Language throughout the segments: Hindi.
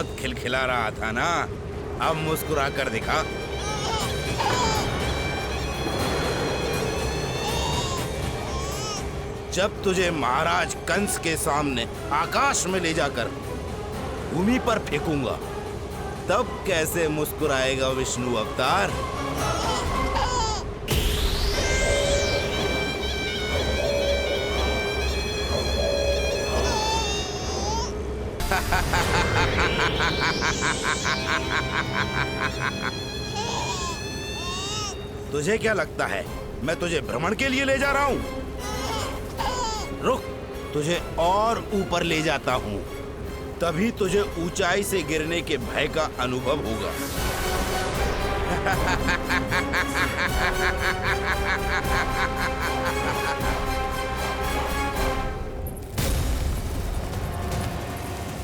बहुत खिलखिला रहा था ना, अब मुस्कुरा कर दिखा। जब तुझे महाराज कंस के सामने आकाश में ले जाकर भूमि पर फेंकूंगा, तब कैसे मुस्कुराएगा विष्णु अवतार? तुझे क्या लगता है मैं तुझे भ्रमण के लिए ले जा रहा हूं? रुक, तुझे और ऊपर ले जाता हूं, तभी तुझे ऊंचाई से गिरने के भय का अनुभव होगा।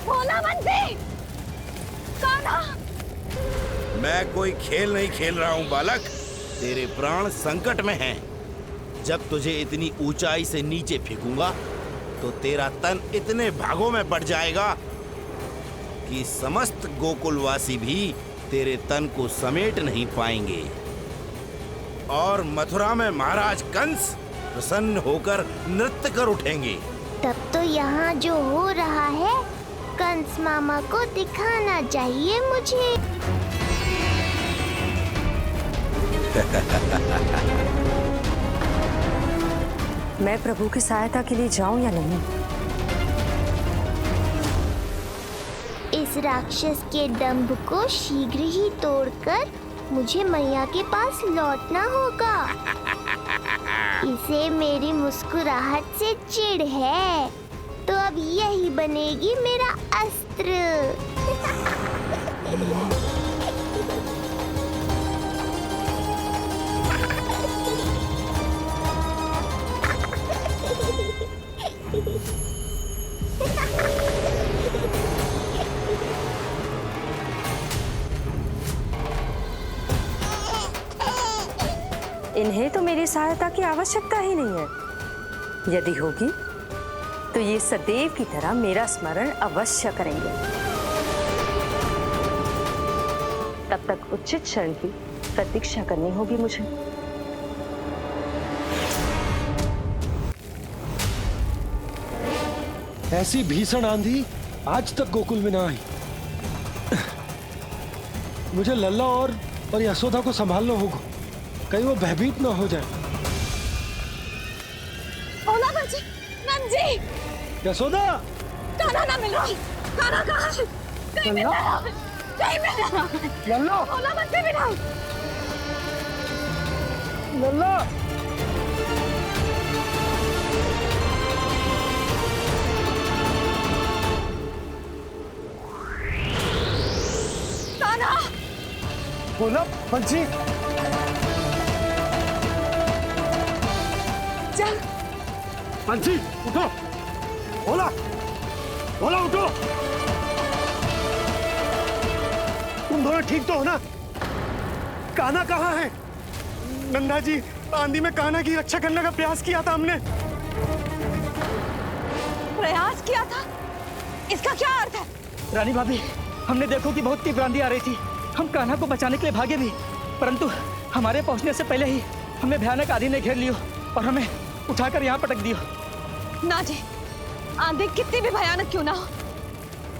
भोला बंसी! कान्हा! मैं कोई खेल नहीं खेल रहा हूं बालक, तेरे प्राण संकट में हैं। जब तुझे इतनी ऊंचाई से नीचे फेंकूंगा तो तेरा तन इतने भागों में बढ़ जाएगा कि समस्त गोकुलवासी भी तेरे तन को समेट नहीं पाएंगे। और मथुरा में महाराज कंस प्रसन्न होकर नृत्य कर उठेंगे। तब तो यहाँ जो हो रहा है कंस मामा को दिखाना चाहिए मुझे। मैं प्रभु की सहायता के लिए जाऊं या नहीं? इस राक्षस के दंभ को शीघ्र ही तोड़कर मुझे मैया के पास लौटना होगा। इसे मेरी मुस्कुराहट से चिढ़ है, तो अब यही बनेगी मेरा अस्त्र। इन्हें तो मेरी सहायता की आवश्यकता ही नहीं है। यदि होगी तो ये सदैव की तरह मेरा स्मरण अवश्य करेंगे। तब तक उचित क्षण की प्रतीक्षा करनी होगी मुझे। ऐसी भीषण आंधी आज तक गोकुल में ना आई। मुझे लल्ला और यशोदा को संभालना होगा, कहीं वो भयभीत ना हो जाए। भोला बंसी! नंजी! यशोदा! कान्हा ना मिल रहा। कान्हा कहाँ है? कहीं मिल रहा है। कहीं मिल रहा है। लल्ला! भोला बंसी मिला। लल्ला! कान्हा! भोला बंसी! चल! बंसी उठो! भोला! भोला उठो! तुम दोनों ठीक तो हो ना? कान्हा कहाँ है? नंदा जी, आंधी में कान्हा की रक्षा करने का प्रयास किया था हमने। प्रयास किया था? इसका क्या अर्थ है? रानी भाभी, हमने देखो कि बहुत तीव्र आंधी आ रही थी। हम कान्हा को बचाने के लिए भागे भी, परंतु हमारे पहुंचने से पहले ही हमें भयानक आंधी ने घेर लियो और हमें उठाकर यहाँ पटक दियो। ना जी, आंधी कितनी भी भयानक क्यों ना हो,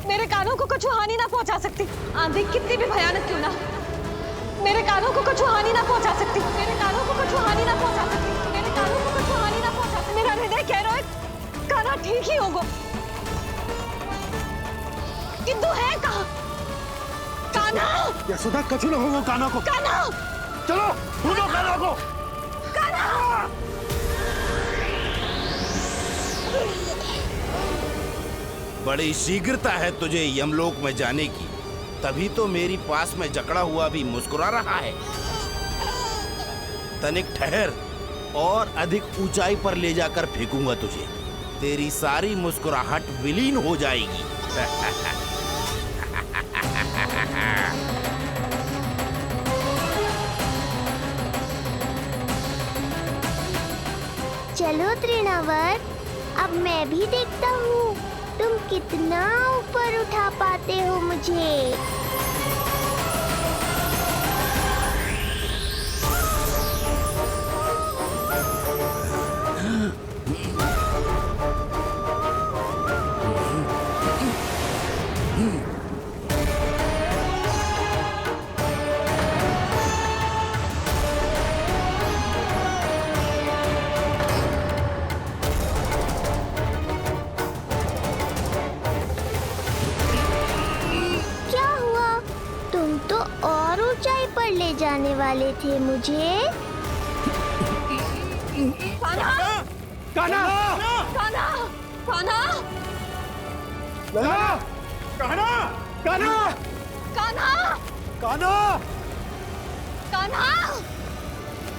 मेरे कानों को कुछ हानि ना पहुंचा सकती। आंधी कितनी भी भयानक क्यों ना हो, मेरे कानों को कुछ हानि ना पहुंचा सकती। मेरे कानों को कुछ हानि ना पहुंचा सकती। मेरे कानों को कुछ हानि ना पहुंचा सकती। मेरा हृदय कह रहा है कान्हा ठीक ही होगा, किंतु है कहाँ कान्हा? यशोदा, कछु ना होगा कान्हा को। कान्हा! चलो ढूंढो कान्हा को। कान्हा! बड़ी शीघ्रता है तुझे यमलोक में जाने की, तभी तो मेरी पास में जकड़ा हुआ भी मुस्कुरा रहा है। तनिक ठहर, और अधिक ऊंचाई पर ले जाकर फेंकूंगा तुझे। तेरी सारी मुस्कुराहट विलीन हो जाएगी। चलो तृणावर, अब मैं भी देखता हूँ तुम कितना ऊपर उठा पाते हो मुझे। क्या हुआ? तुम तो और ऊंचाई पर ले जाने वाले थे मुझे। कान्हा! कान्हा! कान्हा! कान्हा! कान्हा! कान्हा! कान्हा! कान्हा! कान्हा! कान्हा!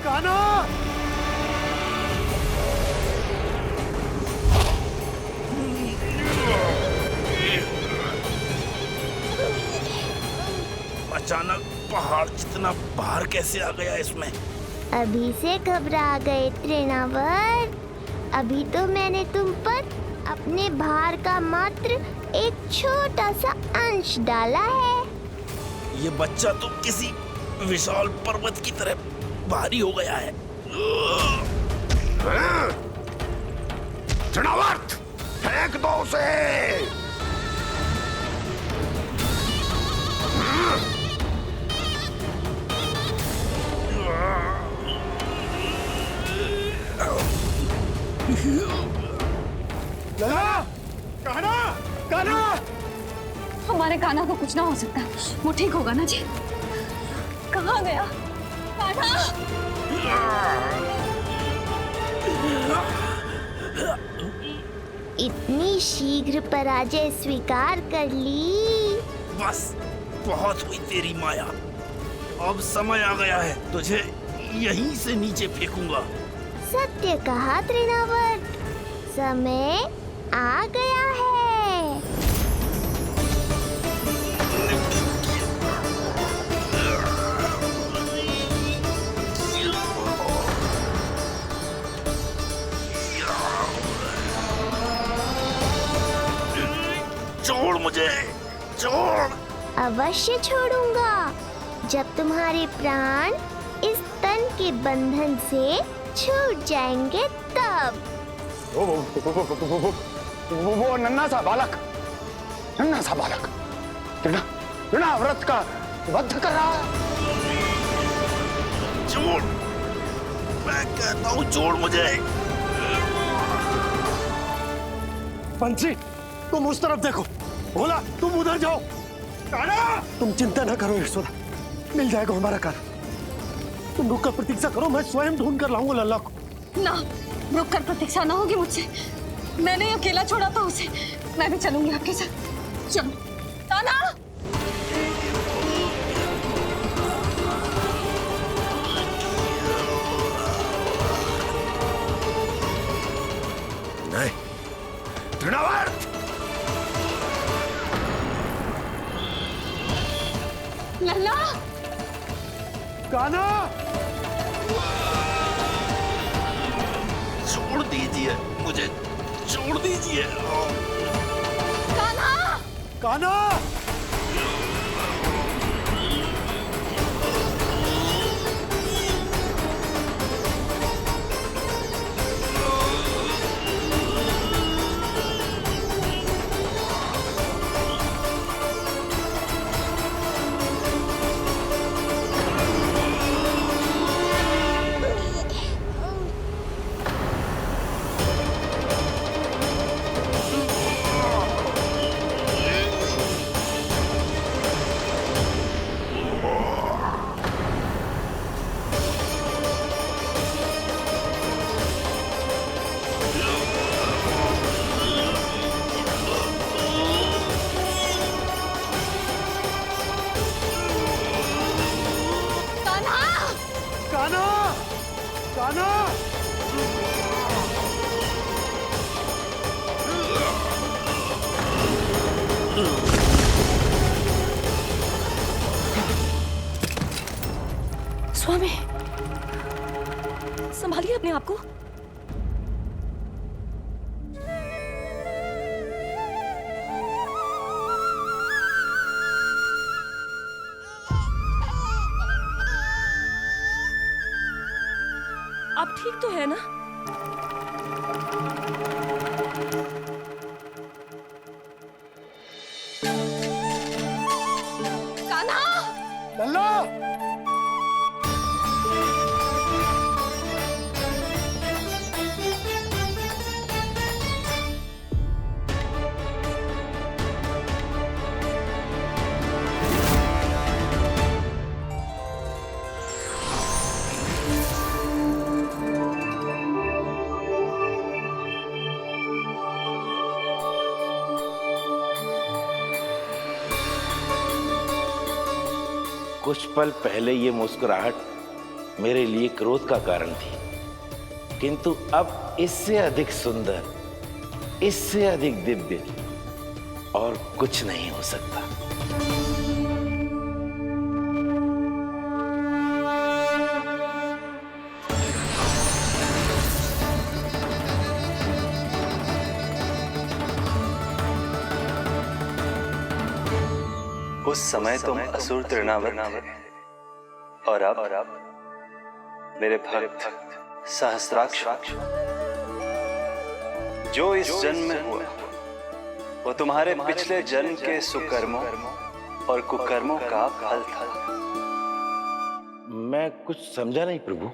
कान्हा! अचानक पहाड़ जितना भार कैसे आ गया इसमें? अभी से घबरा गए तृणावर्त। अभी तो मैंने तुम पर अपने भार का मात्र एक छोटा सा अंश डाला है। ये बच्चा तो किसी विशाल पर्वत की तरह भारी हो गया है। तृणावर्त, फेंक दो उसे। कान्हा! कान्हा! हमारे कान्हा को कुछ ना हो सकता, वो ठीक होगा ना जी? कहाँ गया कान्हा? इतनी शीघ्र पराजय स्वीकार कर ली। बस बहुत हुई तेरी माया। अब समय आ गया है, तुझे यहीं से नीचे फेंकूंगा। सत्य कहा तृणावर्त, समय आ गया है। छोड़ मुझे, छोड़। अवश्य छोड़ूंगा, जब तुम्हारे प्राण इस तन के बंधन से छूट जाएंगे तब। वो नन्हा सा बालक, नन्हा सा बालक तृणावर्त का वध कर रहा है। छोड़, मैं कहता हूँ छोड़ मुझे। बंसी, तुम उस तरफ देखो। भोला, तुम उधर जाओ। कान्हा! तुम चिंता ना करो यशोदा, मिल जाएगा हमारा कान्हा। तुम रुक कर प्रतीक्षा करो, मैं स्वयं ढूंढ कर लाऊंगा लल्ला को। ना, रुक कर प्रतीक्षा ना होगी मुझसे। मैंने अकेला छोड़ा था उसे, मैं भी चलूंगी आपके साथ। चलो कान्हा! नहीं, तृणावर्त! लल्ला! कान्हा! छोड़ दीजिए मुझे, छोड़ दीजिए। कान्हा! कान्हा! कान्हा! कान्हा! स्वामी, संभालिए अपने आप को। आप ठीक तो है ना? कान्हा! लल्ला! कुछ पल पहले ये मुस्कुराहट मेरे लिए क्रोध का कारण थी, किंतु अब इससे अधिक सुंदर, इससे अधिक दिव्य और कुछ नहीं हो सकता। उस समय तुम असुर तृणावत थे और अब मेरे भक्त सहस्राक्ष। जो इस जन्म में हुआ वो तुम्हारे पिछले जन्म के सुकर्मों और कुकर्मों का फल था। मैं कुछ समझा नहीं प्रभु।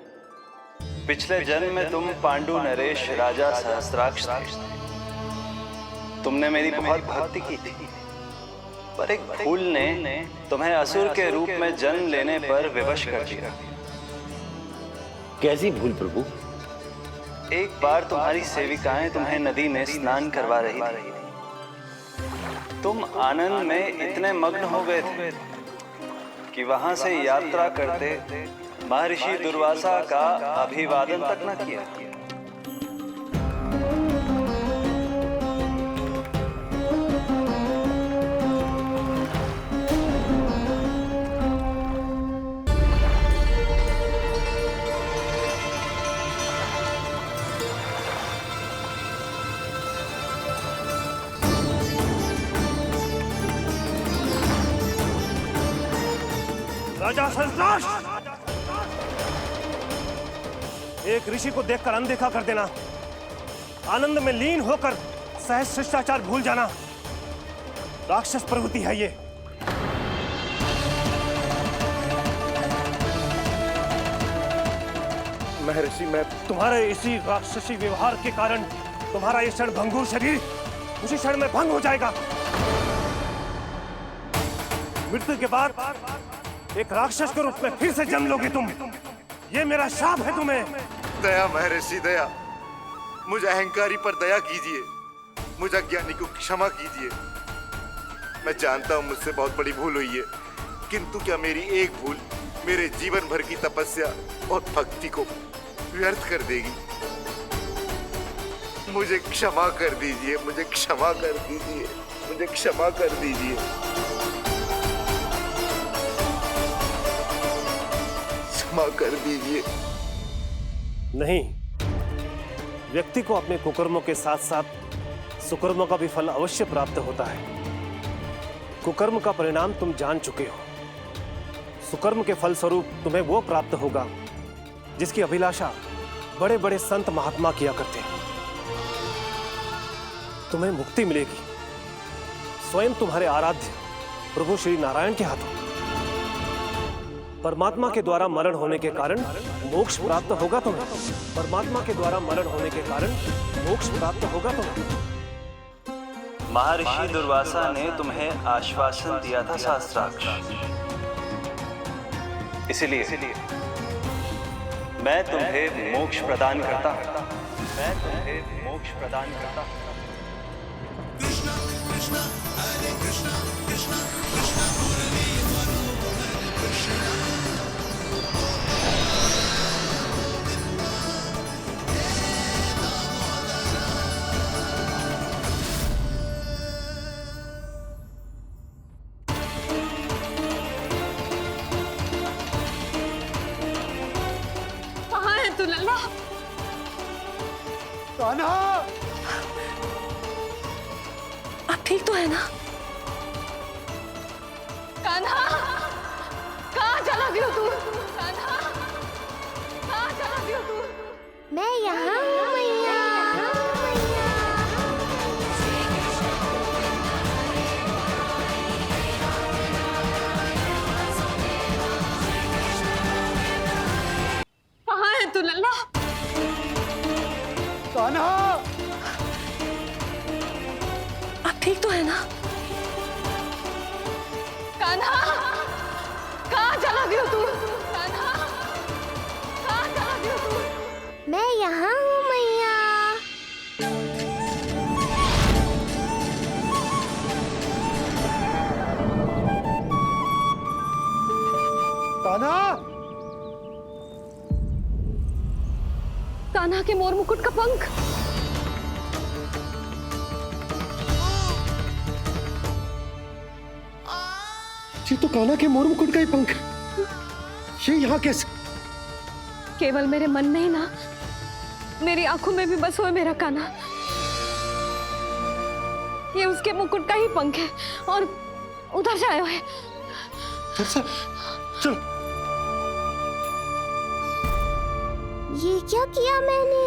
पिछले जन्म में तुम पांडु नरेश राजा सहस्राक्ष थे। तुमने मेरी बहुत भक्ति की थी, पर एक भूल ने तुम्हें असुर के रूप में जन्म लेने पर विवश कर दिया। कैसी भूल प्रभु? एक बार तुम्हारी सेविकाएं तुम्हें नदी में स्नान करवा रही थी। तुम आनंद में इतने मग्न हो गए थे कि वहां से यात्रा करते महर्षि दुर्वासा का अभिवादन तक न किया। राजा सहस्त्राक्ष! एक ऋषि को देखकर अनदेखा कर देना, आनंद में लीन होकर सहज शिष्टाचार भूल जाना, राक्षस प्रवृत्ति है ये। महर्षि, मैं तुम्हारे इसी राक्षसी व्यवहार के कारण तुम्हारा ये क्षण भंगुर शरीर उसी क्षण में भंग हो जाएगा। मृत्यु के बाद एक राक्षस के रूप में फिर से जन्म लोगे तुम। ये मेरा शाप है तुम्हें। दया महर्षि दया, मुझे अहंकारी पर दया कीजिए, मुझे अज्ञानी को क्षमा कीजिए। मैं जानता हूँ मुझसे बहुत बड़ी भूल हुई है, किंतु क्या मेरी एक भूल मेरे जीवन भर की तपस्या और भक्ति को व्यर्थ कर देगी? मुझे क्षमा कर दीजिए, मुझे क्षमा कर दीजिए, मुझे क्षमा कर दीजिए। क्षमा कर दीजिए। नहीं, व्यक्ति को अपने कुकर्मों के साथ साथ सुकर्मों का भी फल अवश्य प्राप्त होता है। कुकर्म का परिणाम तुम जान चुके हो। सुकर्म के फल स्वरूप तुम्हें वो प्राप्त होगा जिसकी अभिलाषा बड़े बड़े संत महात्मा किया करते हैं। तुम्हें मुक्ति मिलेगी स्वयं तुम्हारे आराध्य प्रभु श्री नारायण के हाथों। परमात्मा के द्वारा मरण होने के कारण मोक्ष प्राप्त होगा तुम्हें। परमात्मा के द्वारा मरण होने के कारण मोक्ष प्राप्त होगा तुम्हें। महर्षि दुर्वासा ने तुम्हें आश्वासन दिया था सहस्त्राक्ष, इसलिए मैं तुम्हें मोक्ष प्रदान करता हूं। मैं तुम्हें मोक्ष प्रदान करता हूं। कृष्णा कृष्णा हरे कृष्णा कृष्णा कृष्णा मुरली मनोहर कृष्णा। कहाँ है तू लल्ला? कान्हा! आप ठीक तो है ना? कान्हा! कहाँ चला गया तू? कान्हा! कहाँ चला गया तू? मैं यहाँ हूँ मैया। कहाँ है तू लल्ला? कान्हा, आप ठीक तो है ना? कान्हा, कहाँ चला गया तू? कान्हा, कहाँ चला गया तू? मैं यहाँ हूँ मैया। कान्हा, कान्हा के मोर मुकुट का पंख। ये तो कान्हा के मोर मुकुट का ही पंख है। ये यहाँ कैसे? केवल मेरे मन में ही ना, मेरी आंखों में भी बस हो मेरा कान्हा। ये उसके मुकुट का ही पंख है और उधर से आया है। चलो। ये क्या किया मैंने?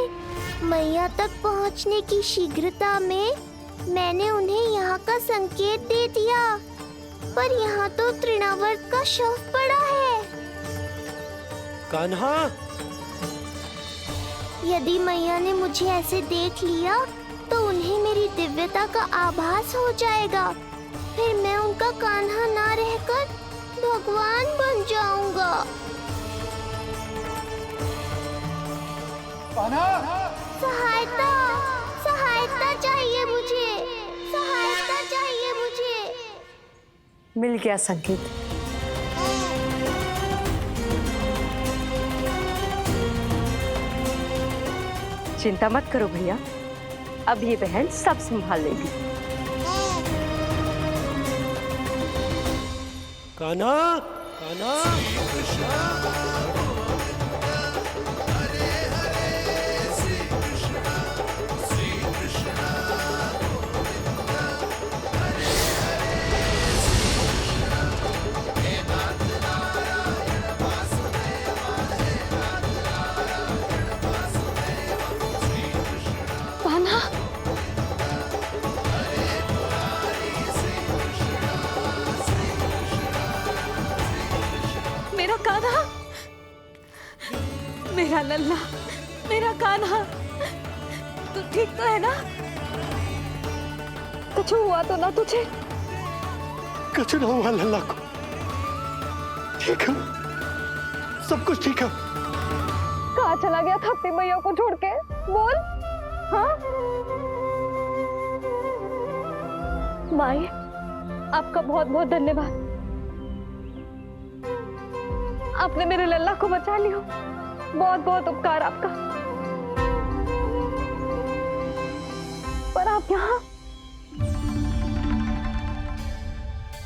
मैया तक पहुंचने की शीघ्रता में मैंने उन्हें यहाँ का संकेत दे दिया, पर यहाँ तो तृणावर्त का शव पड़ा है। कान्हा, यदि मैया ने मुझे ऐसे देख लिया तो उन्हें मेरी दिव्यता का आभास हो जाएगा। फिर मैं उनका कान्हा ना रहकर भगवान बन जाऊंगा। सहायता, सहायता चाहिए मुझे, सहायता चाहिए मुझे। मिल गया संकेत। चिंता मत करो भैया, अब ये बहन सब संभाल लेगी। कान्हा, कान्हा। कान्हा, मेरा कान्हा, मेरा लल्ला, मेरा कान्हा, तू ठीक तो है ना? कुछ हुआ तो ना तुझे? कुछ ना हुआ लल्ला को। ठीक है, सब कुछ ठीक है। कहाँ चला गया था अपनी मैया को छोड़ के? बोल। हाँ माई, आपका बहुत बहुत धन्यवाद। आपने मेरे लल्ला को बचा लिया। बहुत बहुत उपकार आपका। पर आप यहाँ?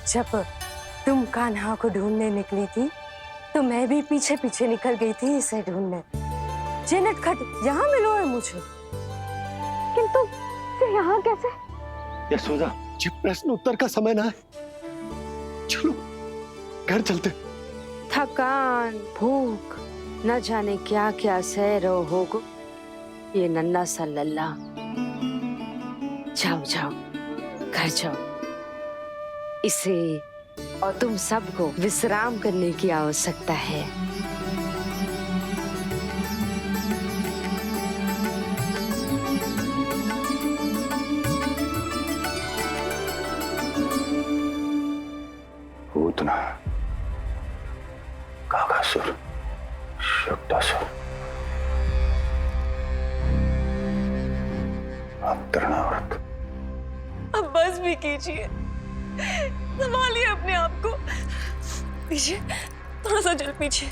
जब तुम कान्हा को ढूंढने निकली थी तो मैं भी पीछे पीछे निकल गई थी इसे ढूंढने। जे नटखट यहाँ मिलो है मुझे। किंतु ये यहाँ कैसे? यशोदा, ये प्रश्न उत्तर का समय ना है। चलो घर चलते। थकान, भूख, न जाने क्या क्या सह रहो होगो ये नन्ना सा लल्ला। जाओ जाओ, घर जाओ। इसे और तुम सबको विश्राम करने की आवश्यकता है। पूतना, काकासुर, शुक्तासुर, अब तृणावर्त। अब बस भी कीजिए, संभालिए अपने आप को। पीछे, थोड़ा सा जल पीछे।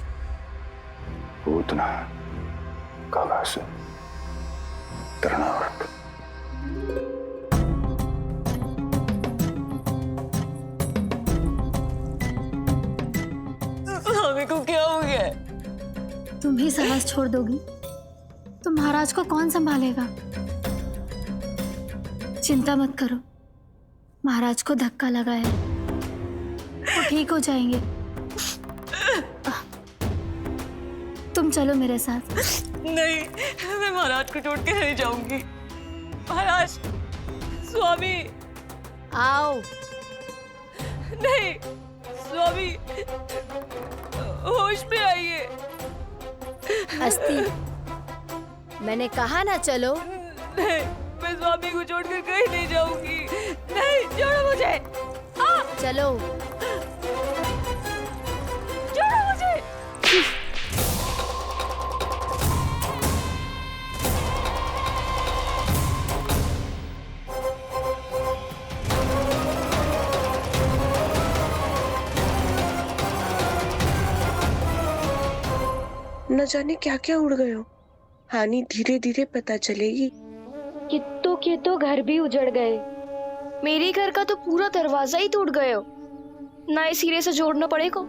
पूतना, काकासुर, तृणावर्त। स्वामी को क्या हो गया है? तुम भी साहस छोड़ दोगी तो महाराज को कौन संभालेगा? चिंता मत करो, महाराज को धक्का लगा है, वो ठीक हो जाएंगे। तुम चलो मेरे साथ। नहीं, मैं महाराज को छोड़ के नहीं जाऊंगी। महाराज, स्वामी, आओ। नहीं, स्वामी, होश में आइए। अस्ति, मैंने कहा ना चलो। नहीं, मैं स्वामी को छोड़कर कहीं नहीं जाऊंगी। नहीं, छोड़ो मुझे। चलो। छोड़ो मुझे। न जाने क्या क्या उड़ गए हो। हानि धीरे धीरे पता चलेगी। कित्तों के तो घर भी उजड़ गए। मेरे घर का तो पूरा दरवाजा ही टूट गए हो। नए सिरे से जोड़ना पड़ेगा।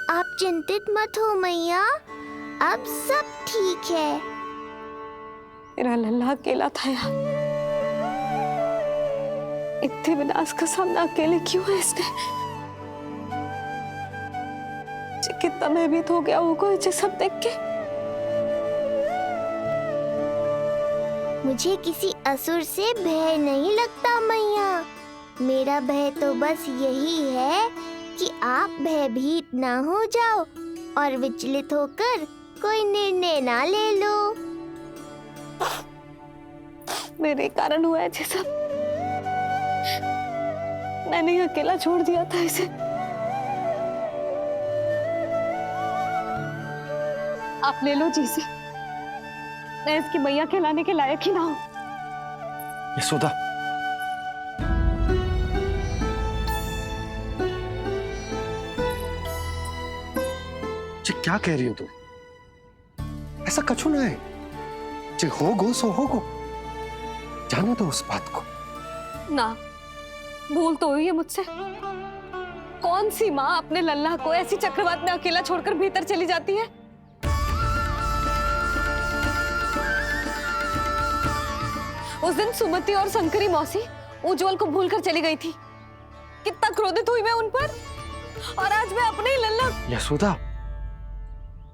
आप चिंतित मत हो मैया, अब सब ठीक है। मेरा लल्ला अकेला था यार। इतने विनाश का सामना अकेले क्यों है इसने? कितना भयभीत हो गया होगा इसे सब देख के। मुझे किसी असुर से भय नहीं लगता मैया। मेरा भय तो बस यही है कि आप भयभीत ना हो जाओ और विचलित होकर कोई निर्णय ना ले लो। मेरे कारण हुआ है ये सब। मैंने ही अकेला छोड़ दिया था इसे। आप ले लो जी से। मैं इसकी मैया कहलाने के लायक ही ना हूं। यशोदा, ये क्या कह रही हो तुम? ऐसा कछु ना है। जे होगो सो होगो। जाने दो उस बात को। ना, भूल तो हुई है मुझसे। कौन सी माँ अपने लल्ला को ऐसी चक्रवात में अकेला छोड़कर भीतर चली जाती है? उस दिन सुमति और शंकरी मौसी उज्जवल को भूलकर चली गई थी। कितना क्रोधित हुई मैं उन पर। और आज मैं अपने ही लल्ला। यशोदा,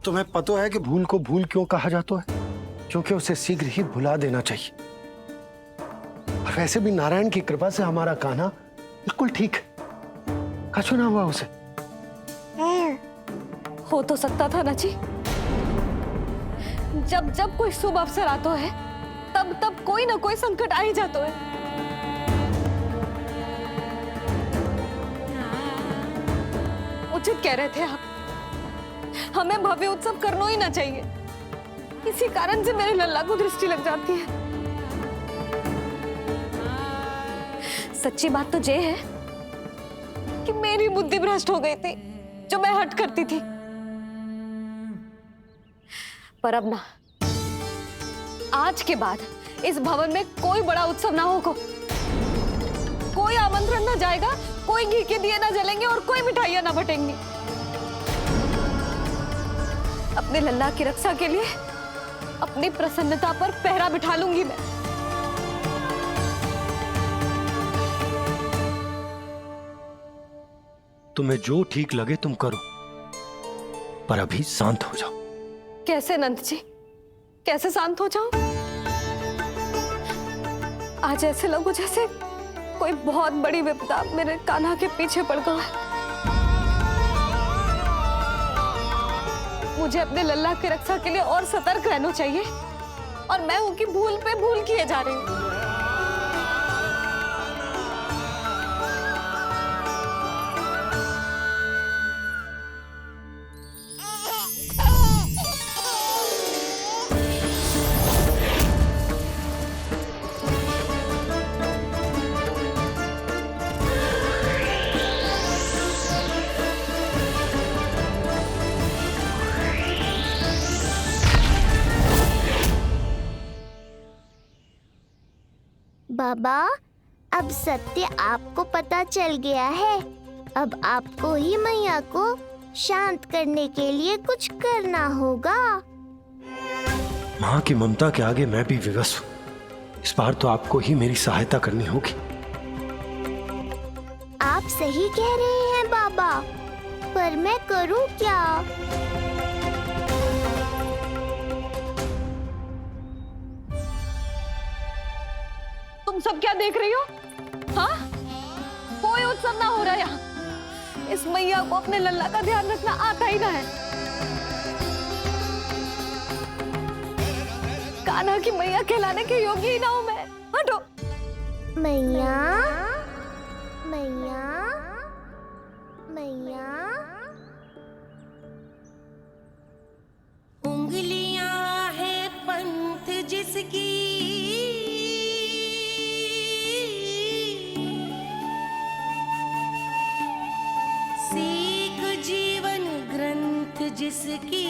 तुम्हें पता है कि भूल को भूल क्यों कहा जाता है? क्योंकि उसे शीघ्र ही भुला देना चाहिए। और वैसे भी नारायण की कृपा से हमारा कान्हा बिल्कुल ठीक है। कछु ना हुआ उसे। हो तो सकता था ना जी। जब जब कोई शुभ अवसर आता है तब तब कोई ना कोई संकट आ ही जाता है। उचित कह रहे थे आप। हमें भव्य उत्सव करना ही ना चाहिए। इसी कारण से मेरे लल्ला को दृष्टि लग जाती है। सच्ची बात तो ये है कि मेरी बुद्धि भ्रष्ट हो गई थी जो मैं हट करती थी। पर अब ना, आज के बाद इस भवन में कोई बड़ा उत्सव ना होगा। कोई आमंत्रण ना जाएगा, कोई घी के दिए ना जलेंगे और कोई मिठाइयां ना बटेंगी। अपने लल्ला की रक्षा के लिए अपनी प्रसन्नता पर पहरा बिठा लूंगी मैं। तुम्हें जो ठीक लगे तुम करो, पर अभी शांत हो जाओ। कैसे नंद जी, कैसे शांत हो जाऊं? आज ऐसे लगो जैसे कोई बहुत बड़ी विपदा मेरे कान्हा के पीछे पड़ गया है। मुझे अपने लल्ला की रक्षा के लिए और सतर्क रहना चाहिए और मैं उनकी भूल पे भूल किए जा रही हूँ। बाबा, अब सत्य आपको पता चल गया है। अब आपको ही मैया को शांत करने के लिए कुछ करना होगा। माँ की ममता के आगे मैं भी विवश हूँ। इस बार तो आपको ही मेरी सहायता करनी होगी। आप सही कह रहे हैं बाबा, पर मैं करूं क्या? तुम सब क्या देख रही हो? हाँ, कोई उत्सव ना हो रहा यहाँ। इस मैया को अपने लल्ला का ध्यान रखना आता ही ना है। कान्हा की मैया कहलाने के योग्य ही ना हूं मैं। हटो। मैया, मैया, मैया। उंगलियां है पंथ जिसकी, सीख जीवन ग्रंथ जिसकी,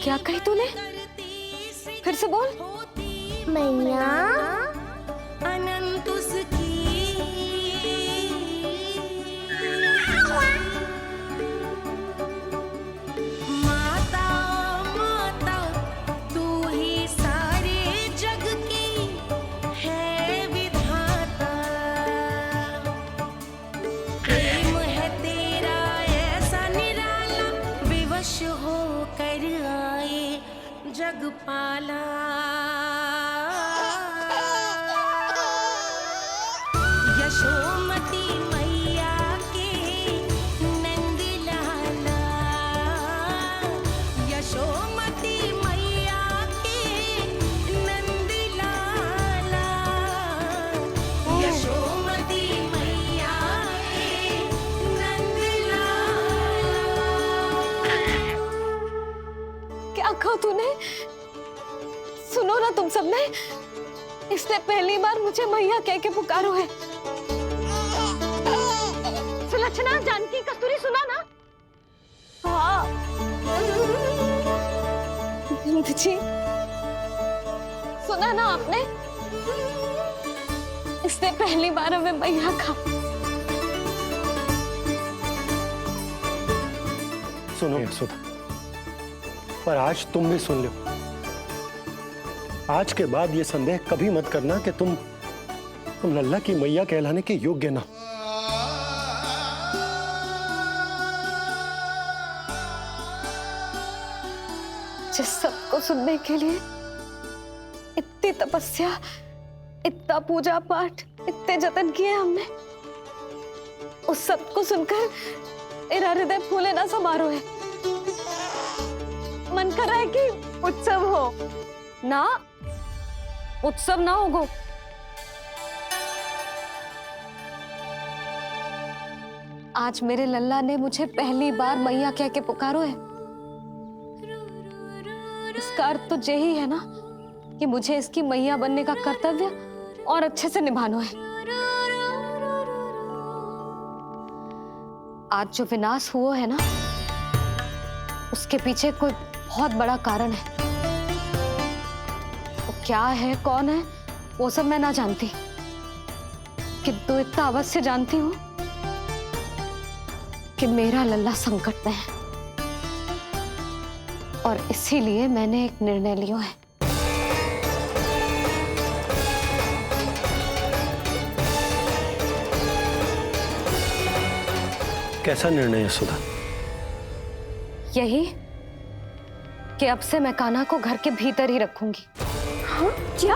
क्या कही तूने? फिर से बोल। मैया, अनंत उसकी, माता माता तू ही सारे जग की है विधाता। प्रेम है तेरा ऐसा निराला, विवश होकर आए जग पाला। यशोमती मैया के नंद लाला, यशोमती मैया के नंद लाला, यशोमती मैया के नंद लाला। क्या कहा तूने? सुनो ना तुम सबने, इसने पहली बार मुझे मैया कह के पुकारो है। सुलक्षणा, जानकी, कस्तूरी, सुना ना? हाँ। नंद जी, सुना ना आपने? इसने पहली बार हमें मैया कहा। सुनो यशोदा, पर आज तुम भी सुन लो। आज के बाद ये संदेह कभी मत करना कि तुम लल्ला की मैया कहलाने के योग्य ना। जिस सबको सुनने के लिए इतनी तपस्या, इतना पूजा पाठ, इतने जतन किए हमने, उस सब को सुनकर मेरा हृदय फूले ना समारोह है। मन कर रहा है कि उत्सव हो ना, उत्सव ना होगो। आज मेरे लल्ला ने मुझे पहली बार मैया कह के पुकारो है। इसका अर्थ तो यही है ना कि मुझे इसकी मैया बनने का कर्तव्य और अच्छे से निभाना है। आज जो विनाश हुआ है ना, उसके पीछे कोई बहुत बड़ा कारण है। वो क्या है, कौन है, वो सब मैं ना जानती, किंतु इतना अवश्य जानती हूँ कि मेरा लल्ला संकट में है, और इसीलिए मैंने एक निर्णय लिया है। कैसा निर्णय है सुधा? यही कि अब से मैं कान्हा को घर के भीतर ही रखूंगी। हाँ? क्या?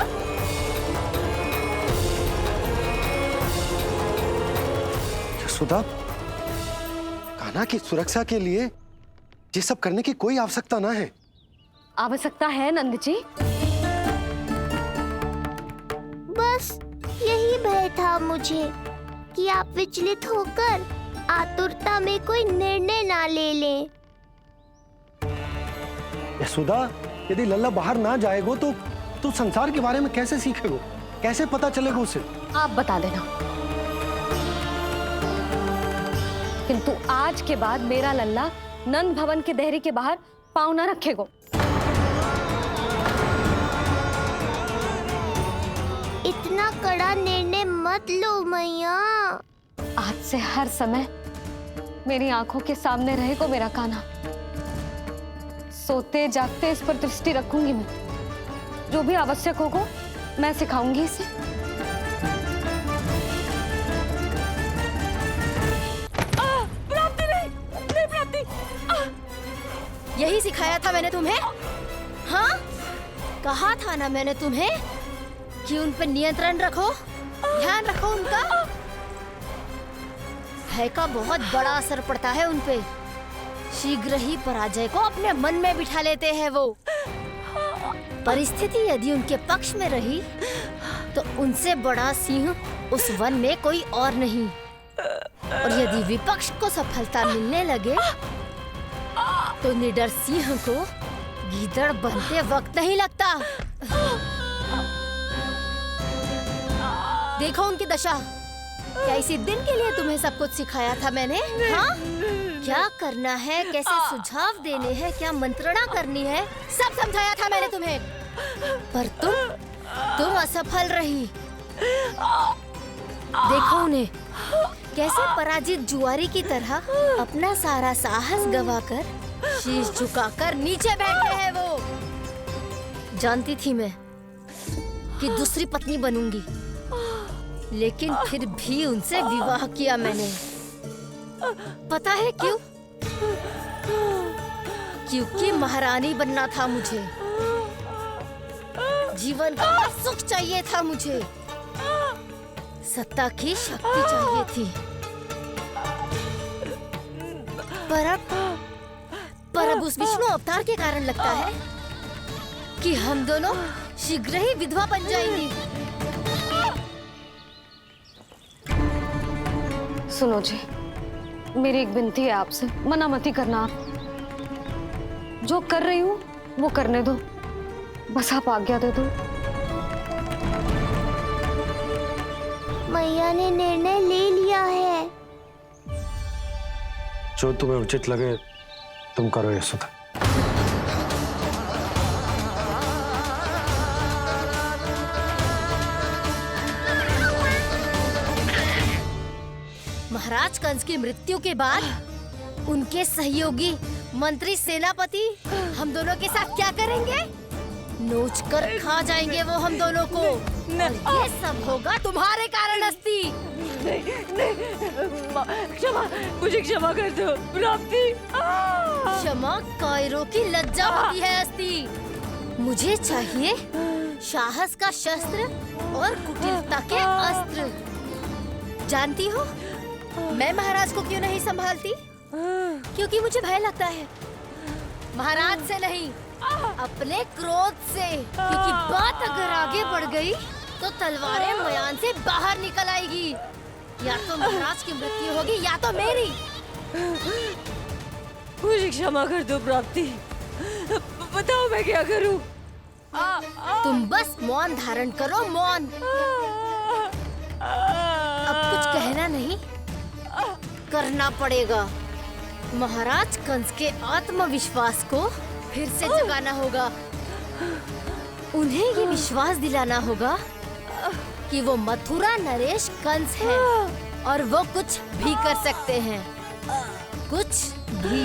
सुधा, कान्हा की सुरक्षा के लिए ये सब करने की कोई आवश्यकता ना है। आवश्यकता है नंद जी। बस यही भय था मुझे कि आप विचलित होकर आतुरता में कोई निर्णय ना ले लें। यशोदा, यदि लल्ला बाहर ना जाएगो तो संसार के बारे में कैसे सीखेगो, कैसे पता चलेगा उसे? आप बता देना। किंतु आज के बाद मेरा लल्ला नंद भवन के देहरी के बाहर पाँव न रखेगो। इतना कड़ा निर्णय मत लो मैया। आज से हर समय मेरी आंखों के सामने रहेगा मेरा कान्हा। सोते जागते इस पर दृष्टि रखूंगी मैं। जो भी आवश्यक होगा मैं सिखाऊंगी इसे। प्राप्ति नहीं, नहीं प्राप्ति। यही सिखाया था मैंने तुम्हें, हाँ? कहा था ना मैंने तुम्हें कि उन पर नियंत्रण रखो, ध्यान रखो उनका। भय का बहुत बड़ा असर पड़ता है उन पे। शीघ्र ही पराजय को अपने मन में बिठा लेते हैं वो। परिस्थिति यदि उनके पक्ष में रही तो उनसे बड़ा सिंह उस वन में कोई और नहीं। और यदि विपक्ष को सफलता मिलने लगे तो निडर सिंह को गीदड़ बनते वक्त नहीं लगता। देखो उनकी दशा। क्या इसी दिन के लिए तुम्हें सब कुछ सिखाया था मैंने, हाँ? क्या करना है, कैसे सुझाव देने हैं, क्या मंत्रणा करनी है, सब समझाया था मैंने तुम्हें। पर तुम असफल रही। देखो उन्हें, कैसे पराजित जुआरी की तरह अपना सारा साहस गवाकर शीश झुकाकर नीचे बैठे हैं वो। जानती थी मैं कि दूसरी पत्नी बनूंगी, लेकिन फिर भी उनसे विवाह किया मैंने। पता है क्यों? क्योंकि महारानी बनना था मुझे। जीवन का सुख चाहिए था मुझे। सत्ता की शक्ति चाहिए थी। पर अब उस विष्णु अवतार के कारण लगता है कि हम दोनों शीघ्र ही विधवा बन जाएंगी। सुनो जी, मेरी एक विनती है आपसे, मना मत ही करना। आप जो कर रही हूँ वो करने दो, बस आप आज्ञा दे दो। मैया ने निर्णय ले लिया है। जो तुम्हें उचित लगे तुम करो यशोदा। महाराज कंस की मृत्यु के बाद उनके सहयोगी मंत्री सेनापति हम दोनों के साथ क्या करेंगे? नोच कर खा जाएंगे वो हम दोनों को। और ये सब होगा तुम्हारे कारण अस्ति। क्षमा, मुझे क्षमा कर दो प्राप्ति। क्षमा कायरों की लज्जा होती है अस्ति। मुझे चाहिए साहस का शस्त्र और कुटिलता के अस्त्र। जानती हो मैं महाराज को क्यों नहीं संभालती? क्योंकि मुझे भय लगता है। महाराज से नहीं, अपने क्रोध से। क्योंकि बात अगर आगे बढ़ गई तो तलवारें मयान से बाहर निकल आएगी। या तो महाराज की मृत्यु होगी या तो मेरी। मुझे क्षमा कर दो प्राप्ति। बताओ मैं क्या करूं? तुम बस मौन धारण करो, मौन। अब कुछ कहना नहीं, करना पड़ेगा। महाराज कंस के आत्मविश्वास को फिर से जगाना होगा। उन्हें ये विश्वास दिलाना होगा कि वो मथुरा नरेश कंस है और वो कुछ भी कर सकते हैं, कुछ भी।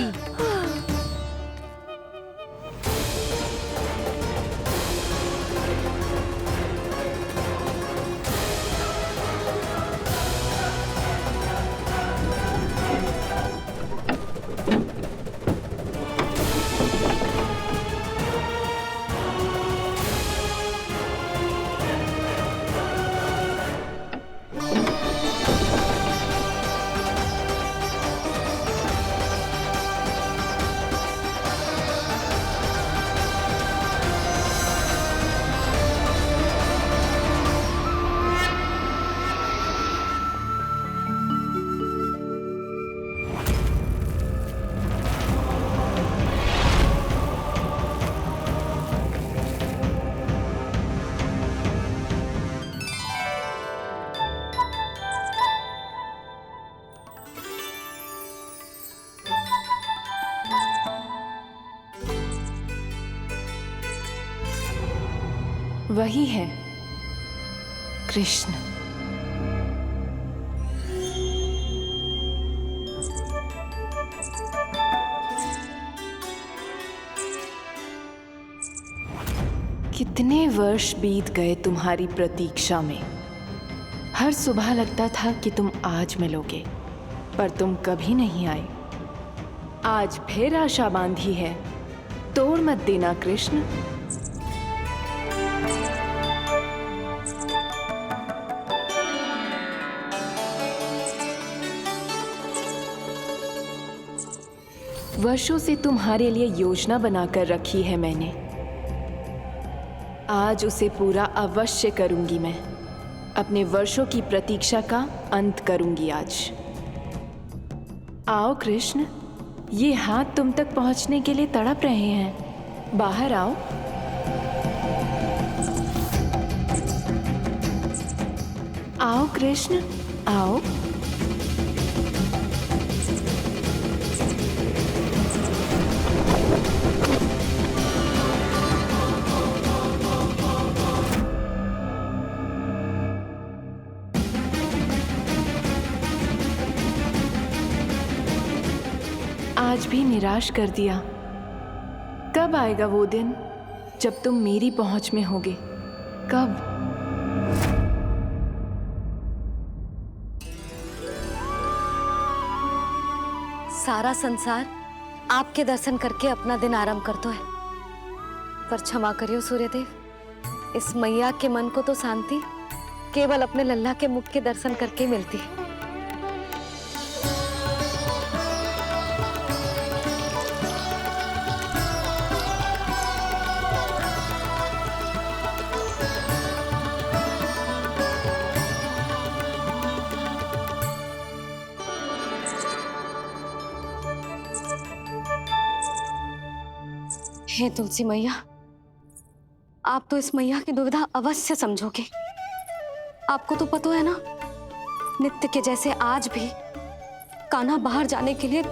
वही है कृष्ण। कितने वर्ष बीत गए तुम्हारी प्रतीक्षा में। हर सुबह लगता था कि तुम आज मिलोगे, पर तुम कभी नहीं आए। आज फिर आशा बांधी है, तोड़ मत देना कृष्ण। वर्षों से तुम्हारे लिए योजना बनाकर रखी है मैंने, आज उसे पूरा अवश्य करूंगी मैं। अपने वर्षों की प्रतीक्षा का अंत करूंगी आज। आओ कृष्ण, ये हाथ तुम तक पहुंचने के लिए तड़प रहे हैं। बाहर आओ। आओ कृष्ण, आओ। आज भी निराश कर दिया। कब आएगा वो दिन जब तुम मेरी पहुंच में होगे? कब? सारा संसार आपके दर्शन करके अपना दिन आराम करता है, पर क्षमा करियो सूर्यदेव, इस मैया के मन को तो शांति केवल अपने लल्ला के मुख के दर्शन करके मिलती है। हे तुलसी मैया, आप तो इस मैया की दुविधा अवश्य समझोगे। आपको तो पता है ना, नित्य के जैसे आज भी कान्हा बाहर जाने के लिए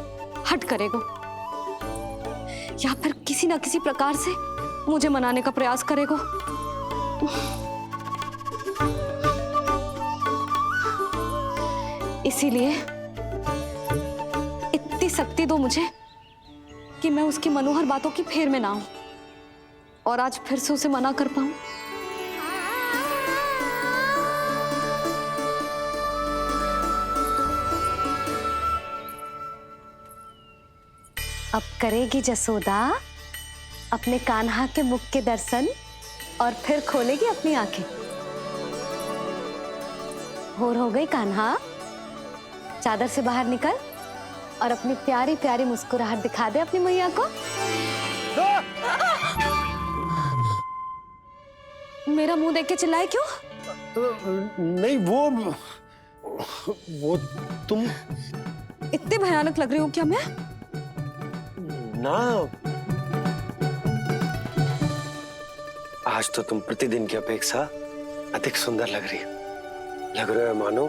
हट करेगा, या फिर किसी ना किसी प्रकार से मुझे मनाने का प्रयास करेगा। इसीलिए इतनी शक्ति दो मुझे कि मैं उसकी मनोहर बातों की फेर में ना आऊं और आज फिर से उसे मना कर पाऊं। अब करेगी जसोदा अपने कान्हा के मुख के दर्शन और फिर खोलेगी अपनी आंखें। भोर हो गई कान्हा, चादर से बाहर निकल और अपनी प्यारी प्यारी मुस्कुराहट दिखा दे अपनी मैया को। मेरा मुंह देख के चिल्लाए क्यों? नहीं, वो तुम इतनी भयानक लग रही हूँ क्या मैं? ना, आज तो तुम प्रतिदिन की अपेक्षा अधिक सुंदर लग रही हो। लग रहा है मानो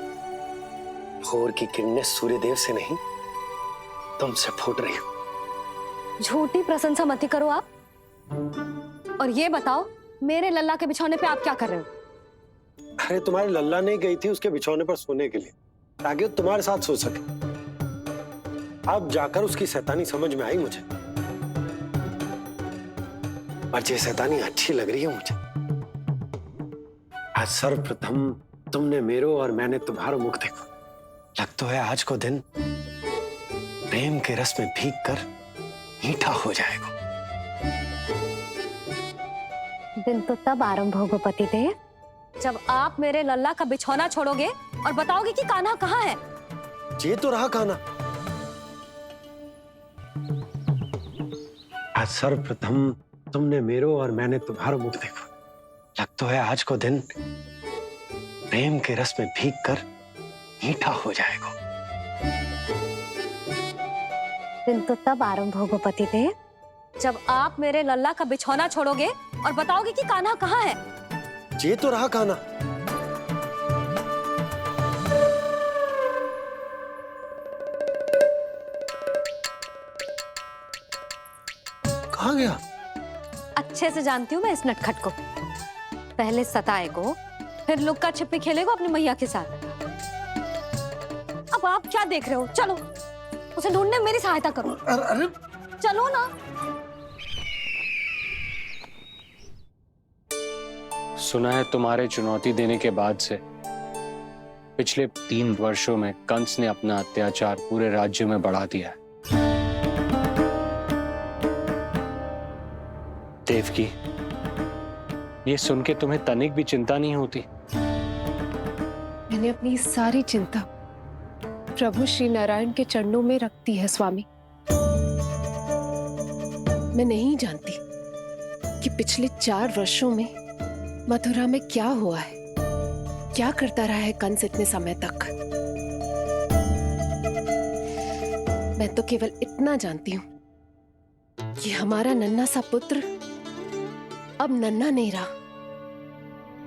भोर की किरणें सूर्यदेव से नहीं, तुमसे फूट रही हो। झूठी प्रशंसा मत करो आप। और ये बताओ, मेरे लल्ला के बिछौने पे आप क्या कर रहे हो? अरे तुम्हारी लल्ला नहीं गई थी उसके बिछौने पर सोने के लिए, ताकि वो तुम्हारे साथ सो सके। अब जाकर उसकी शैतानी समझ में आई मुझे, और ये शैतानी अच्छी लग रही है मुझे। आज सर्वप्रथम तुमने मेरो और मैंने तुम्हारा मुख देखा। लग तो है आज को दिन प्रेम के रस में भीग कर मीठा हो जाएगा। दिन तो तब आरंभ होगा पतिदेव, जब आप मेरे लल्ला का बिछौना छोड़ोगे और बताओगे कि कान्हा कहाँ है। ये तो रहा कान्हा। आज सर्वप्रथम तुमने मेरो और मैंने तुम्हारा मुख देखा। लग तो है आज को दिन प्रेम के रस में भीग कर मीठा हो जाएगा। दिन तो तब आरंभ होगा पतिदेव, जब आप मेरे लल्ला का बिछौना छोड़ोगे और बताओगे कि कान्हा कहाँ है। ये तो रहा कान्हा। कहाँ गया? अच्छे से जानती हूँ मैं इस नटखट को। पहले सताएगो, फिर लुक्का छिपी खेलेगो अपनी मैया के साथ। अब आप क्या देख रहे हो? चलो उसे ढूंढने में मेरी सहायता करो। अरे चलो ना। सुना है तुम्हारे चुनौती देने के बाद से पिछले 3 वर्षों में कंस ने अपना अत्याचार पूरे राज्य में बढ़ा दिया है। देवकी, ये सुन के तुम्हें तनिक भी चिंता नहीं होती? मैंने अपनी सारी चिंता प्रभु श्री नारायण के चरणों में रख दी है स्वामी। मैं नहीं जानती कि पिछले 4 वर्षों में मथुरा में क्या हुआ है, क्या करता रहा है कंस इतने समय तक। मैं तो केवल इतना जानती हूं कि हमारा नन्हा सा पुत्र अब नन्हा नहीं रहा,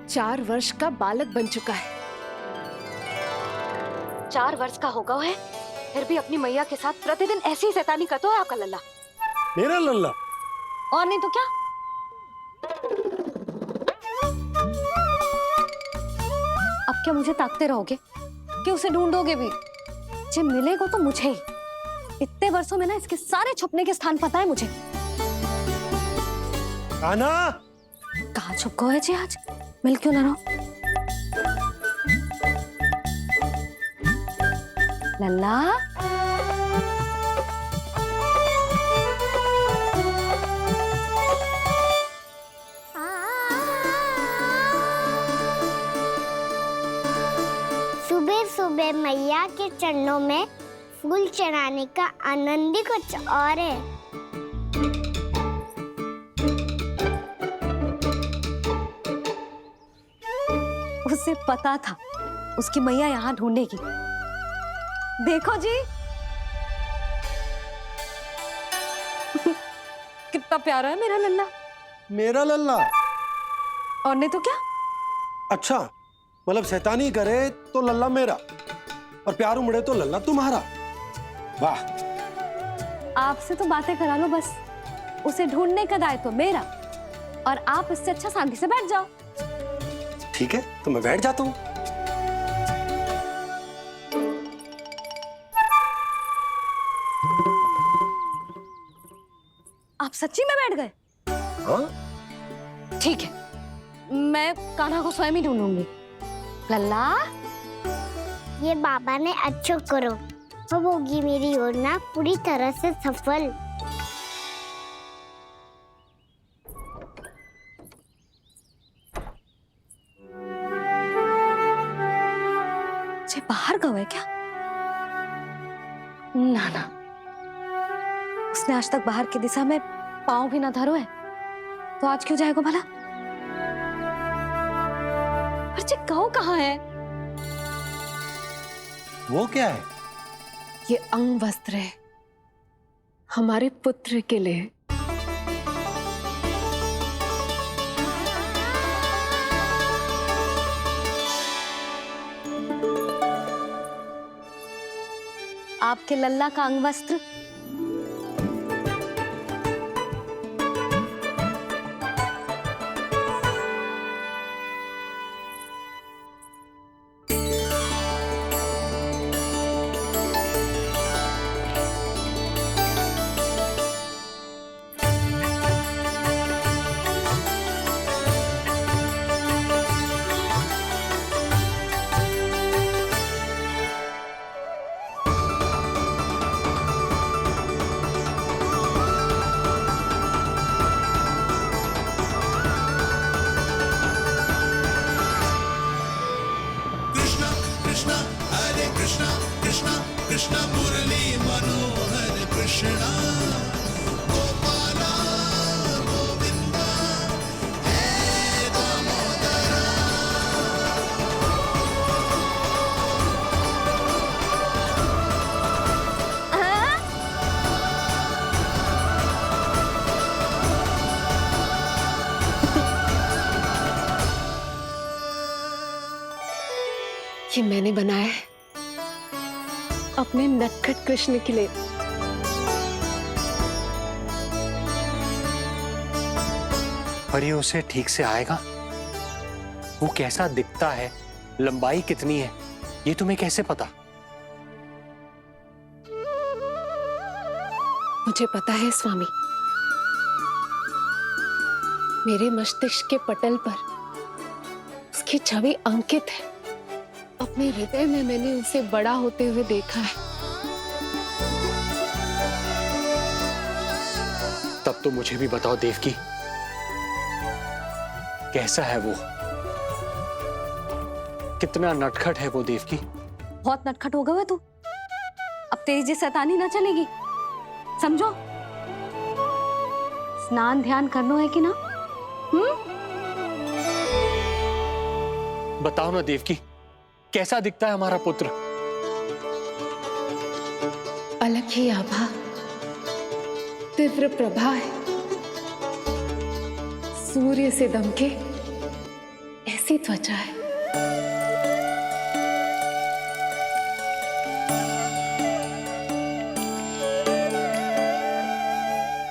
4 वर्ष का बालक बन चुका है। 4 वर्ष का होगा है, फिर भी अपनी मैया के साथ प्रतिदिन ऐसी ही शैतानी करता है आपका लल्ला। मेरा लल्ला? और नहीं तो क्या। अब क्या मुझे ताकते रहोगे कि उसे ढूंढोगे भी? जब मिलेगा तो मुझे ही। इतने वर्षों में ना इसके सारे छुपने के स्थान पता है मुझे। कान्हा! कहाँ छुप गए जी आज? मिल क्यों ना रहो? लल्ला, सुबह सुबह मैया के चरणों में फूल चढ़ाने का आनंद ही कुछ और है। उसे पता था उसकी मैया यहाँ ढूंढेगी। देखो जी कितना प्यारा है मेरा लल्ला। मेरा लल्ला? और नहीं तो क्या। अच्छा, मतलब शैतानी करे तो लल्ला मेरा और प्यार उमड़े तो लल्ला तुम्हारा। वाह! आपसे तो बातें करा लो बस, उसे ढूंढने का दायित्व मेरा, और आप इससे अच्छा शांति से बैठ जाओ। ठीक है, तो मैं बैठ जाता हूँ। आप सच्ची में बैठ गए? हाँ? ठीक है, मैं कान्हा को स्वयं ही ढूंढूंगी। लल्ला, ये बाबा ने अच्छा करो, अब होगी मेरी योजना पूरी तरह से सफल। जे बाहर गए क्या? ना ना, उसने आज तक बाहर की दिशा में पांव भी ना धरो है, तो आज क्यों जाएगा भला? पर जे कहो कहाँ है? वो क्या है? ये अंग वस्त्र है हमारे पुत्र के लिए। आपके लल्ला का अंग वस्त्र। कृष्ण मुरली मनोहर कृष्णा गोपाला गोविंदा हे दामोदरा। ये मैंने बनाया है अपने नटखट कृष्ण के लिए। पर ये उसे ठीक से आएगा? वो कैसा दिखता है, लंबाई कितनी है, ये तुम्हें कैसे पता? मुझे पता है स्वामी, मेरे मस्तिष्क के पटल पर उसकी छवि अंकित है। अपने हृदय में मैंने उसे बड़ा होते हुए देखा है। तब तो मुझे भी बताओ देवकी, कैसा है वो? कितना नटखट है वो देवकी? बहुत नटखट हो गए हो तू। अब तेरी जी शैतानी ना चलेगी, समझो। स्नान ध्यान करना है कि ना? बताओ ना देवकी, कैसा दिखता है हमारा पुत्र? अलग ही आभा, तीव्र प्रभा है। सूर्य से दमके ऐसी त्वचा है।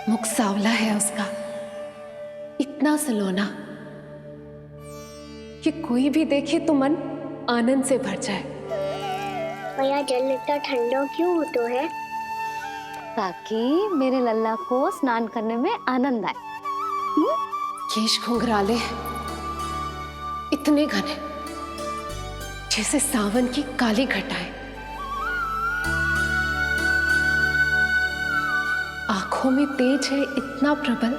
मुख सांवला है उसका, इतना सलोना कि कोई भी देखे तो मन आनंद से भर जाए। भैया जल इतना ठंडा क्यों होता है? ताकि मेरे लल्ला को स्नान करने में आनंद आए। केश घुंघराले इतने घने जैसे सावन की काली घटाएं। आंखों में तेज है इतना प्रबल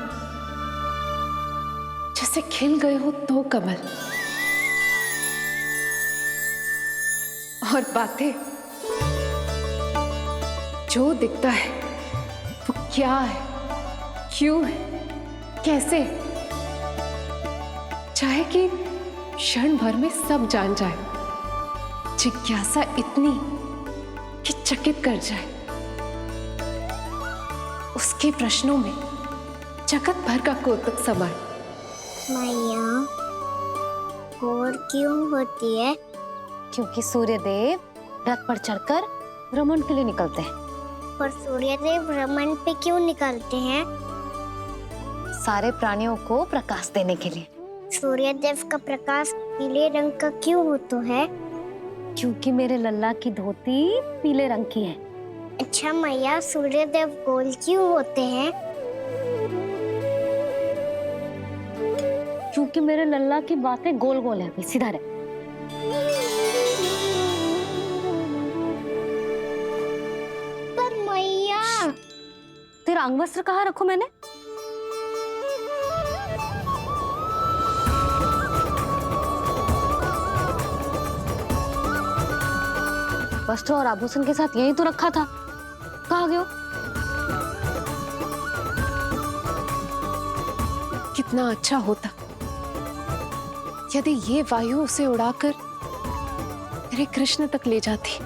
जैसे खिल गए हो दो कमल। और बातें, जो दिखता है वो क्या है, क्यों है, कैसे, चाहे कि क्षण भर में सब जान जाए। जिज्ञासा इतनी कि चकित कर जाए। उसके प्रश्नों में जगत भर का कौतुक समाए। मैया और क्यों होती है? क्योंकि सूर्यदेव रथ पर चढ़कर भ्रमण के लिए निकलते हैं। पर सूर्यदेव भ्रमण पे क्यों निकलते हैं? सारे प्राणियों को प्रकाश देने के लिए। सूर्यदेव का प्रकाश पीले रंग का क्यों होता है? क्योंकि मेरे लल्ला की धोती पीले रंग की है। अच्छा मैया, सूर्यदेव गोल क्यों होते हैं? क्योंकि मेरे लल्ला की बातें गोल गोल है, सीधा रहे। पर मैया, तेरा अंगवस्त्र कहाँ रखूं मैंने? वस्त्र और आभूषण के साथ यही तो रखा था, कहाँ गए हो? कितना अच्छा होता यदि ये वायु उसे उड़ाकर मेरे कृष्ण तक ले जाती।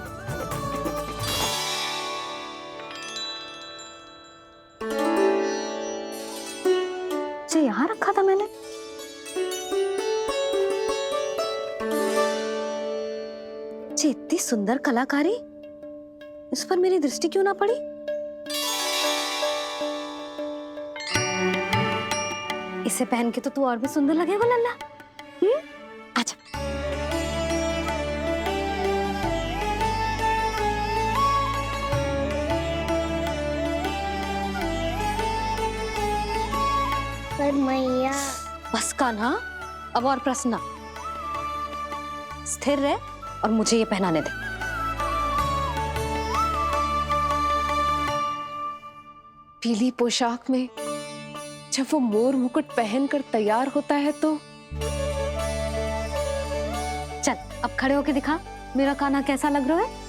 जो यहाँ रखा था मैंने। जी इतनी सुंदर कलाकारी, इस पर मेरी दृष्टि क्यों ना पड़ी? इसे पहन के तो तू और भी सुंदर लगेगा लल्ला। आजा। पर मैया। बस कान्हा, अब और प्रश्न ना। स्थिर रह और मुझे ये पहनाने दे। पीली पोशाक में जब वो मोर मुकुट पहनकर तैयार होता है तो चल अब खड़े होके दिखा मेरा कान्हा कैसा लग रहा है।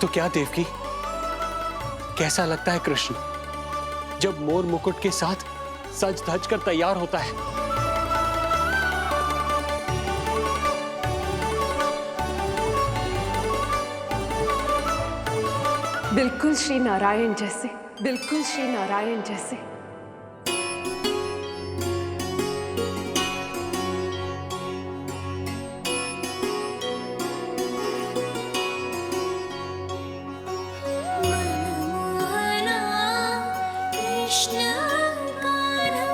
तो क्या देवकी, कैसा लगता है कृष्ण जब मोर मुकुट के साथ सज धज कर तैयार होता है? बिल्कुल श्री नारायण जैसे, बिल्कुल श्री नारायण जैसे। कृष्ण कान्हा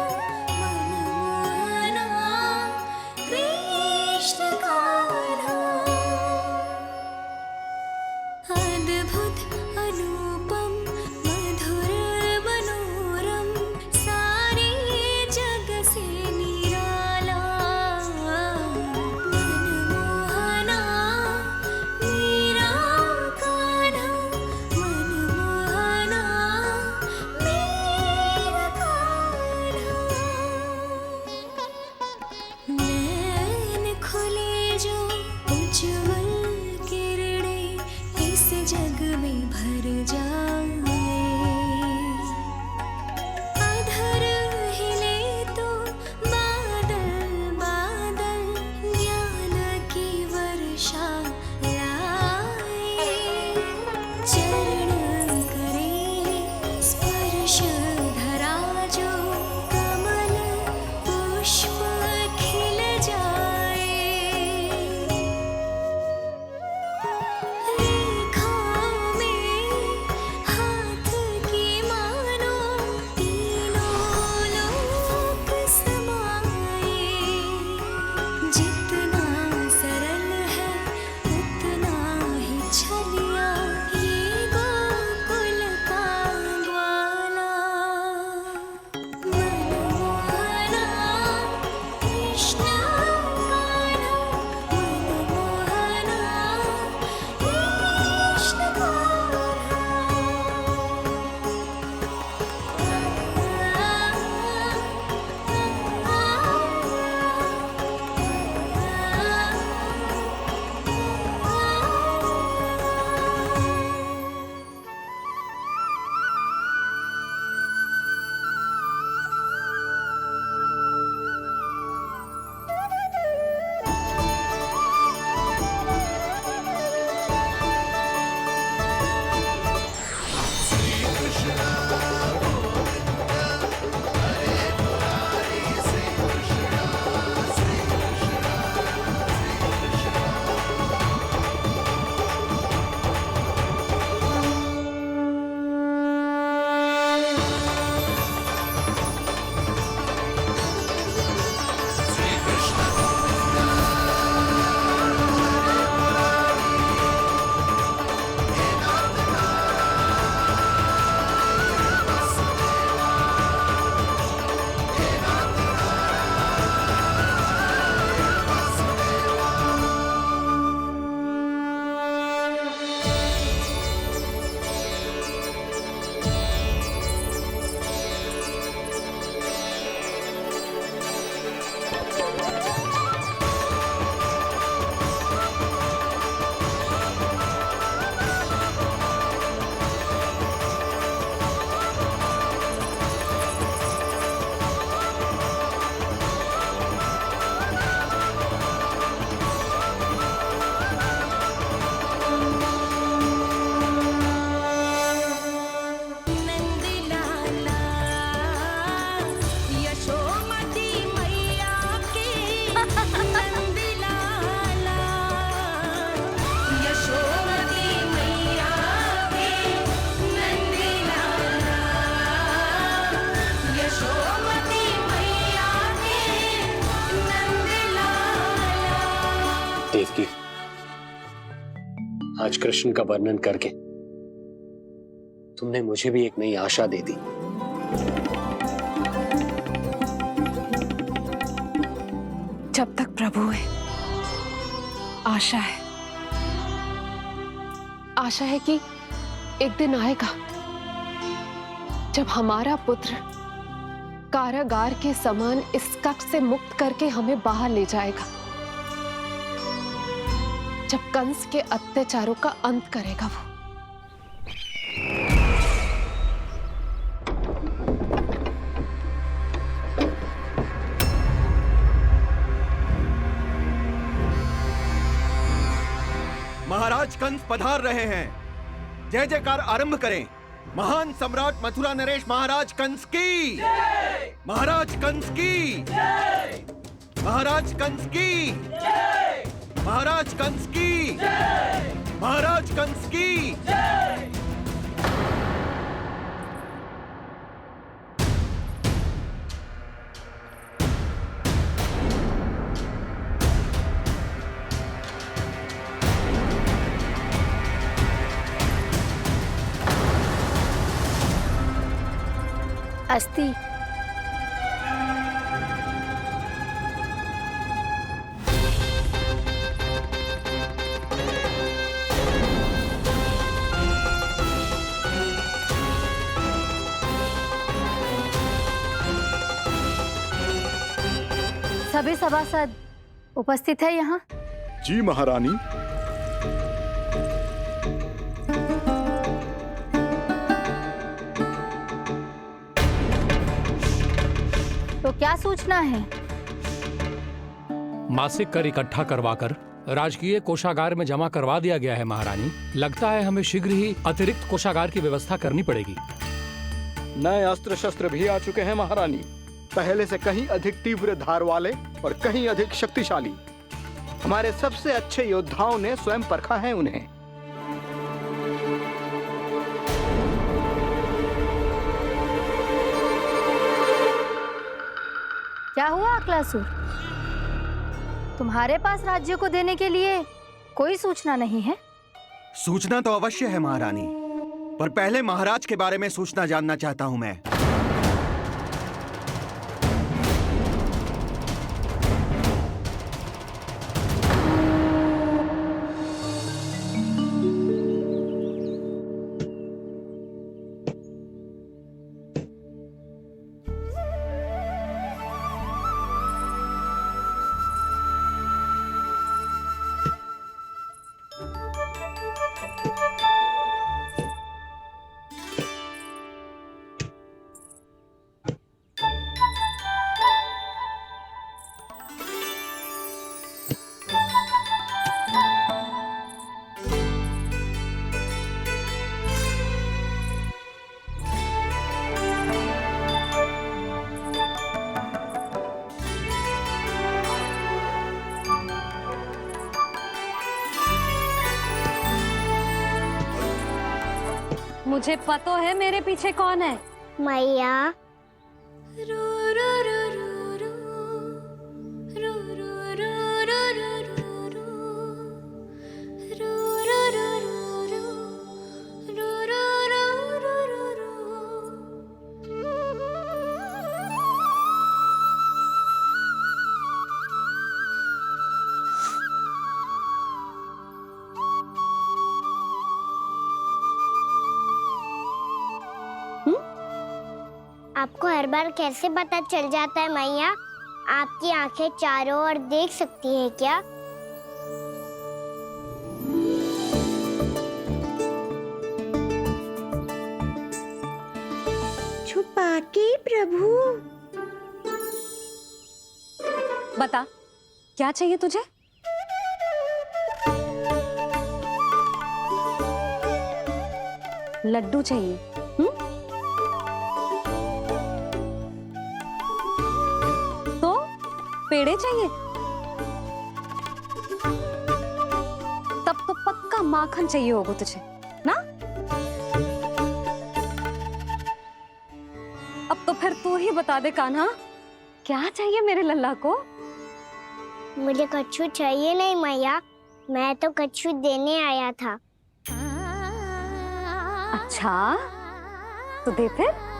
देवकी, आज कृष्ण का वर्णन करके तुमने मुझे भी एक नई आशा दे दी। जब तक प्रभु है, आशा है। आशा है कि एक दिन आएगा जब हमारा पुत्र कारागार के समान इस कक्ष से मुक्त करके हमें बाहर ले जाएगा, जब कंस के अत्याचारों का अंत करेगा वो। महाराज कंस पधार रहे हैं। जय जयकार आरंभ करें। महान सम्राट मथुरा नरेश महाराज कंस की, महाराज कंस की, महाराज कंस की, महाराज कंस की, महाराज कंस की। अस्ति। सभी सभासद उपस्थित है यहाँ? जी महारानी। क्या सूचना है? मासिक कर इकट्ठा करवाकर राजकीय कोषागार में जमा करवा दिया गया है महारानी। लगता है हमें शीघ्र ही अतिरिक्त कोषागार की व्यवस्था करनी पड़ेगी। नए अस्त्र शस्त्र भी आ चुके हैं महारानी, पहले से कहीं अधिक तीव्र धार वाले और कहीं अधिक शक्तिशाली। हमारे सबसे अच्छे योद्धाओं ने स्वयं परखा है उन्हें। क्या हुआ अक्लासुर? तुम्हारे पास राज्य को देने के लिए कोई सूचना नहीं है? सूचना तो अवश्य है महारानी, पर पहले महाराज के बारे में सूचना जानना चाहता हूं मैं। मुझे पता है मेरे पीछे कौन है। मैया। आपको हर बार कैसे पता चल जाता है मैया? आपकी आंखें चारों ओर देख सकती हैं क्या? छुपा के प्रभु। बता, क्या चाहिए तुझे? लड्डू चाहिए? पेड़े चाहिए? तब तो पक्का माखन चाहिए होगा तुझे ना? अब तो फिर तू ही बता दे कान्हा, क्या चाहिए मेरे लल्ला को? मुझे कच्छू चाहिए नहीं मैया, मैं तो कच्छू देने आया था। अच्छा, तो दे फिर।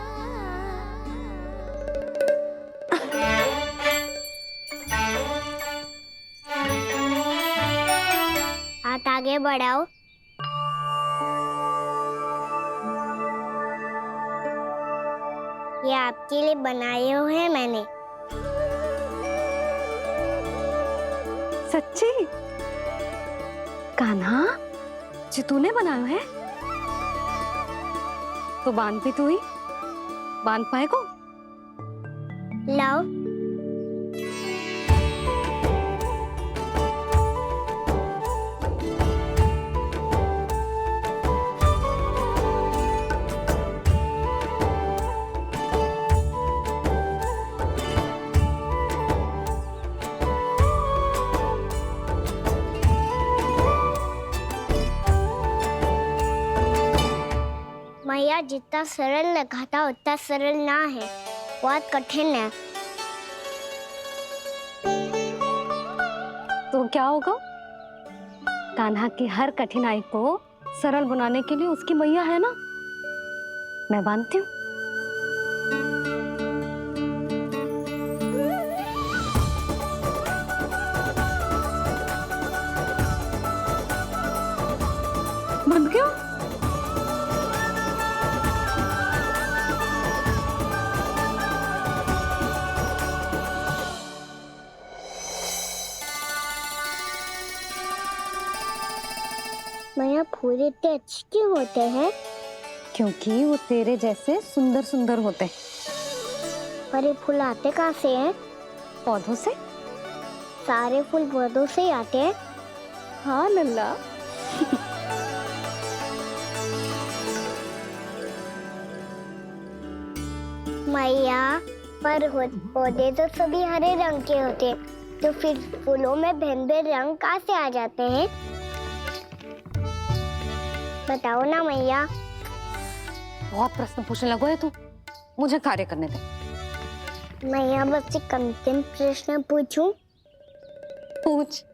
हाथ आगे बढ़ाओ। ये आपके लिए बनाए हुए हैं मैंने। सच्ची? कान्हा, जो तूने बनाया है? तो बांध भी तू ही, बांध पाएगा? लाओ। मैया, जितना सरल लगा था उतना सरल ना है, बहुत कठिन है। तो क्या होगा? कान्हा की हर कठिनाई को सरल बनाने के लिए उसकी मैया है ना, मैं बांधती हूँ। बंद क्यों? मैया, फूल इतने अच्छे क्यों होते हैं? क्योंकि वो तेरे जैसे सुंदर सुंदर होते हैं। पर ये फूल आते कहाँ से हैं? पौधों से। सारे फूल पौधों से ही आते हैं? हाँ लल्ला। मैया, पर पौधे तो सभी हरे रंग के होते हैं, तो फिर फूलों में भिन्न-भिन्न रंग कहाँ से आ जाते हैं? बताओ ना मैया। बहुत प्रश्न पूछने लगो है तू, मुझे कार्य करने दे। मैया बस एक अंतिम प्रश्न पूछूं? पूछ।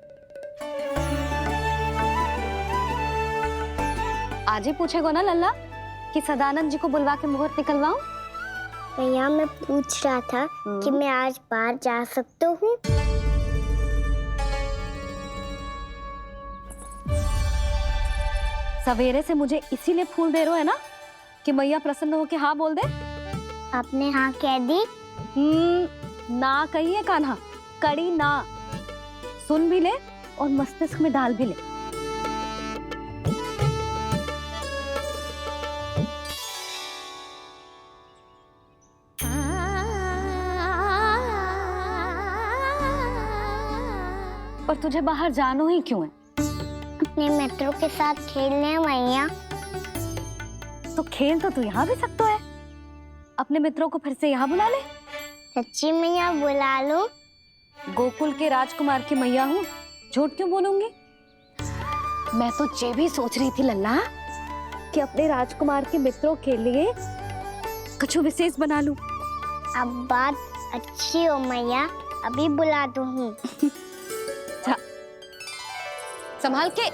आज ही पूछेगो ना लल्ला कि सदानंद जी को बुलवा के मुहूर्त निकलवाऊं? मैया मैं पूछ रहा था कि मैं आज बाहर जा सकता हूँ? सवेरे से मुझे इसीलिए फूल दे रहे हो है ना कि मैया प्रसन्न हो के हाँ बोल दे। आपने हाँ कह दी? ना कहिए कान्हा, कड़ी ना। सुन भी ले और मस्तिष्क में डाल भी ले। पर तुझे बाहर जानो ही क्यों है? अपने मित्रों के साथ खेलने मैया। तो खेल तो तू यहाँ भी सकता है। अपने मित्रों को फिर से यहाँ बुला ले। सच्ची मैया बुला लो। गोकुल के राजकुमार की मैया हूँ, झूठ क्यों बोलूंगी? मैं तो ये भी सोच रही थी लल्ला कि अपने राजकुमार के मित्रों के लिए कुछ विशेष बना लूं। अब बात अच्छी हो मैया, अभी बुला दूँ। संभाल के।